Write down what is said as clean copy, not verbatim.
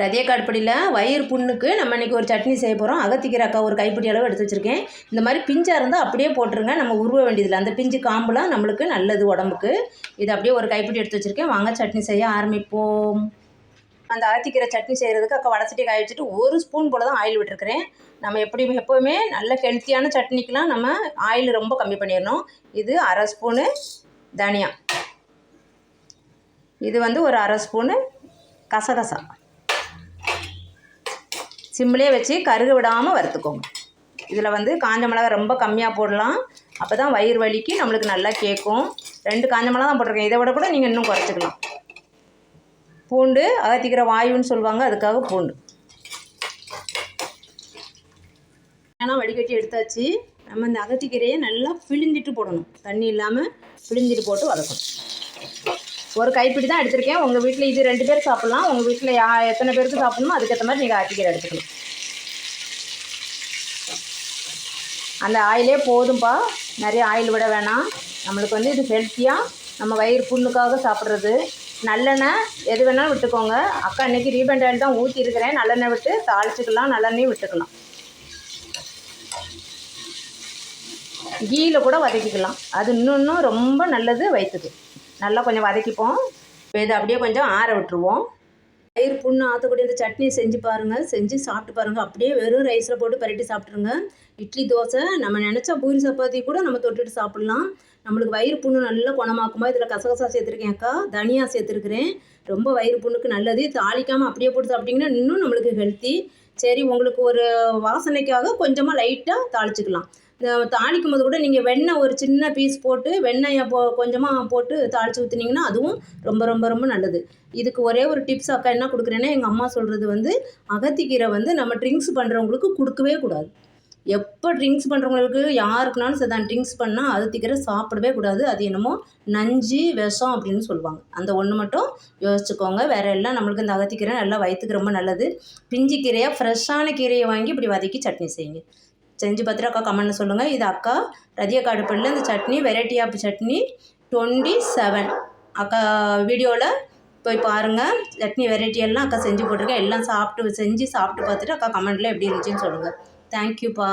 ரதியக்காடுப்படியில் வயிறு புண்ணுக்கு நம்ம இன்றைக்கி ஒரு சட்னி செய்ய போகிறோம். அகத்திக்கீரை அக்கா ஒரு கைப்பிடி அளவு எடுத்து வச்சுருக்கேன். இந்த மாதிரி பிஞ்சாக இருந்தால் அப்படியே போட்டுருங்க, நம்ம உருவ வேண்டியதில்லை. அந்த பிஞ்சு காம்புலாம் நம்மளுக்கு நல்லது உடம்புக்கு. இது அப்படியே ஒரு கைப்பிடி எடுத்து வச்சுருக்கேன். வாங்க சட்னி செய்ய ஆரம்பிப்போம். அந்த அகத்திக்கீரை சட்னி செய்கிறதுக்கு அக்கா வடசட்டி காய வச்சுட்டு 1 ஸ்பூன் போல் தான் ஆயில் விட்டுருக்கிறேன். நம்ம எப்போவுமே நல்ல ஹெல்த்தியான சட்னிக்கெலாம் நம்ம ஆயில் ரொம்ப கம்மி பண்ணிடணும். இது 1/2 ஸ்பூனு தனியா, இது ஒரு 1/2 ஸ்பூனு கசகசா. சிம்மிலே வச்சு கருக விடாமல் வறுத்துக்கோங்க. இதில் காஞ்ச மிளகா ரொம்ப கம்மியாக போடலாம், அப்போ தான் வயிறு வலிக்கு நம்மளுக்கு நல்லா கேட்கும். 2 காஞ்ச மிளகா தான் போட்டிருக்கேன், இதை விட கூட நீங்கள் இன்னும் குறைச்சிக்கலாம். பூண்டு அகத்திக்கீரை வாயுன்னு சொல்லுவாங்க, அதுக்காக பூண்டு. ஏன்னா வடிகட்டி எடுத்தாச்சு. நம்ம இந்த அகத்திக்கீரையை நல்லா பிழிஞ்சிட்டு போடணும், தண்ணி இல்லாமல் பிழிஞ்சிட்டு போட்டு வதக்கணும். ஒரு கைப்பிடி தான் எடுத்திருக்கேன். உங்கள் வீட்டில் இது 2 பேர் சாப்பிட்லாம். உங்கள் வீட்டில் எத்தனை பேருக்கு சாப்பிடணுமோ அதுக்கேற்ற மாதிரி நீங்கள் அகத்திக்கீரை எடுத்துக்கணும். அந்த ஆயிலே போதும்பா, நிறைய ஆயில் விட வேணாம். நம்மளுக்கு இது ஹெல்த்தியாக நம்ம வயிறு புண்ணுக்காக சாப்பிட்றது. நல்லெண்ணெய் எது வேணாலும் விட்டுக்கோங்க. அக்கா இன்றைக்கி ரீபண்ட் ஆயில் தான் ஊற்றிருக்கிறேன். நல்லெண்ணெய் விட்டு தாளிச்சிக்கலாம், நல்லெண்ணெயும் விட்டுக்கலாம். கீயில் கூட வதக்கிக்கலாம், அது இன்னும் ரொம்ப நல்லது வயிற்றுக்கு. நல்லா கொஞ்சம் வதக்கிப்போம். இதை அப்படியே கொஞ்சம் ஆற விட்டுருவோம். வயிறு புண்ணு ஆற்றக்கூடிய இந்த சட்னியை செஞ்சு பாருங்கள், செஞ்சு சாப்பிட்டு பாருங்கள். அப்படியே வெறும் ரைஸில் போட்டு பரட்டி சாப்பிட்ருங்க. இட்லி தோசை நம்ம நினச்சா பூரி சப்பாத்தி கூட நம்ம தொட்டுட்டு சாப்பிட்லாம். நம்மளுக்கு வயிறு புண்ணு நல்லா குணமாக்குமா. இதில் கசகசா சேர்த்துருக்கேன் அக்கா, தனியாக சேர்த்துருக்குறேன். ரொம்ப வயிறு புண்ணுக்கு நல்லது. தாளிக்காமல் அப்படியே போட்டு சாப்பிட்டிங்கன்னா இன்னும் நம்மளுக்கு ஹெல்த்தி. சரி, உங்களுக்கு ஒரு வாசனைக்காக கொஞ்சமாக லைட்டாக தாளிச்சிக்கலாம். தாளிக்கும் போது கூட நீங்கள் வெண்ணெய் ஒரு சின்ன பீஸ் போட்டு வெண்ணெயை கொஞ்சமாக போட்டு தாளித்து ஊற்றினீங்கன்னா அதுவும் ரொம்ப ரொம்ப ரொம்ப நல்லது. இதுக்கு ஒரே ஒரு டிப்ஸ் அக்கா என்ன கொடுக்குறேன்னா, எங்கள் அம்மா சொல்கிறது அகத்திக்கீரை நம்ம ட்ரிங்க்ஸ் பண்ணுறவங்களுக்கு கொடுக்கவே கூடாது. எப்போ ட்ரிங்க்ஸ் பண்ணுறவங்களுக்கு யாருக்குனாலும் சரிதான், ட்ரிங்க்ஸ் பண்ணால் அகத்திக்கீரை சாப்பிடவே கூடாது. அது என்னமோ நஞ்சு விஷம் அப்படின்னு சொல்லுவாங்க. அந்த ஒன்று மட்டும் யோசிச்சுக்கோங்க. வேறு எல்லாம் நம்மளுக்கு இந்த அகத்திக்கீரை நல்லா வயிற்றுக்கு ரொம்ப நல்லது. பிஞ்சு கீரையாக ஃப்ரெஷ்ஷான கீரையை வாங்கி இப்படி வதக்கி சட்னி செய்யுங்க. செஞ்சு பார்த்துட்டு அக்கா கமெண்ட்னு சொல்லுங்கள். இது அக்கா ரதியக்காடுப்படியில் இந்த சட்னி வெரைட்டி ஆஃப் சட்னி 27 அக்கா வீடியோவில் போய் பாருங்கள். சட்னி வெரைட்டி எல்லாம் அக்கா செஞ்சு போட்டிருக்கேன். எல்லாம் செஞ்சு சாப்பிட்டு பார்த்துட்டு அக்கா கமெண்ட்டில் எப்படி இருந்துச்சுன்னு சொல்லுங்கள். தேங்க்யூப்பா.